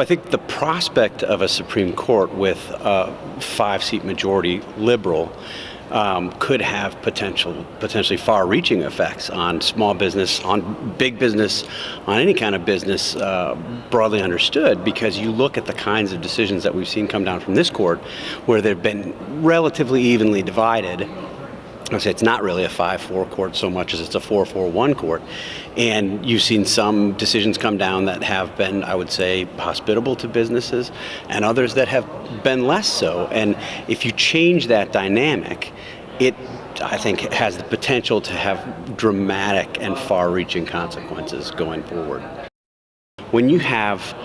Well, I think the prospect of a Supreme Court with a 5-seat majority liberal could have potentially far-reaching effects on small business, on big business, on any kind of business broadly understood, because you look at the kinds of decisions that we've seen come down from this court where they've been relatively evenly divided. I say it's not really a 5-4 court so much as it's a 4-4-1 court. And you've seen some decisions come down that have been, I would say, hospitable to businesses, and others that have been less so. And if you change that dynamic, it, I think, has the potential to have dramatic and far-reaching consequences going forward. When you have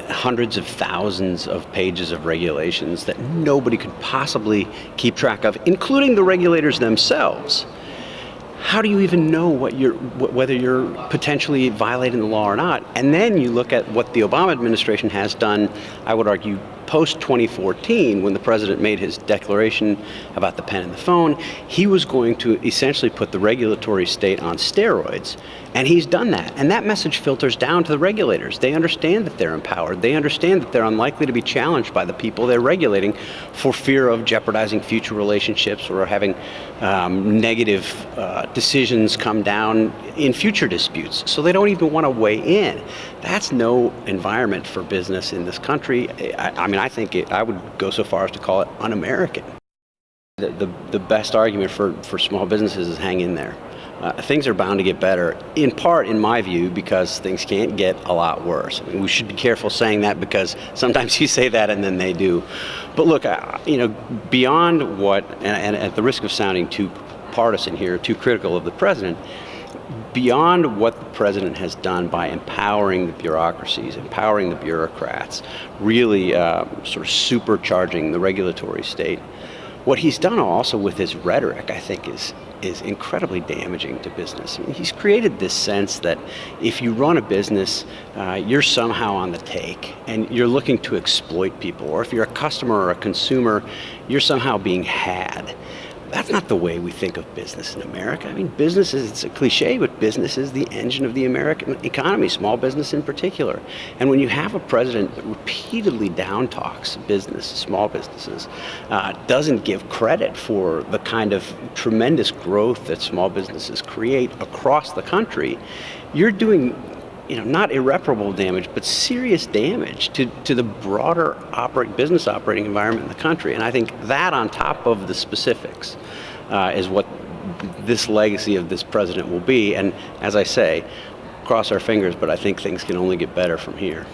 hundreds of thousands of pages of regulations that nobody could possibly keep track of, including the regulators themselves, how do you even know whether you're potentially violating the law or not? And then you look at what the Obama administration has done, I would argue, post-2014, when the president made his declaration about the pen and the phone. He was going to essentially put the regulatory state on steroids, and he's done that. And that message filters down to the regulators. They understand that they're empowered. They understand that they're unlikely to be challenged by the people they're regulating for fear of jeopardizing future relationships or having negative decisions come down in future disputes. So they don't even want to weigh in. That's no environment for business in this country. I think I would go so far as to call it un-American. The best argument for small businesses is hang in there. Things are bound to get better, in part, in my view, because things can't get a lot worse. I mean, we should be careful saying that, because sometimes you say that and then they do. But look, beyond what, and at the risk of sounding too partisan here, too critical of the president, beyond what the president has done by empowering the bureaucracies, empowering the bureaucrats, really sort of supercharging the regulatory state, what he's done also with his rhetoric, I think, is incredibly damaging to business. I mean, he's created this sense that if you run a business, you're somehow on the take and you're looking to exploit people, or if you're a customer or a consumer, you're somehow being had. That's not the way we think of business in America. I mean, business is, it's a cliche, but business is the engine of the American economy, small business in particular. And when you have a president that repeatedly down-talks business, small businesses, doesn't give credit for the kind of tremendous growth that small businesses create across the country, you're doing not irreparable damage, but serious damage to the broader business operating environment in the country. And I think that, on top of the specifics, is what this legacy of this president will be. And as I say, cross our fingers, but I think things can only get better from here.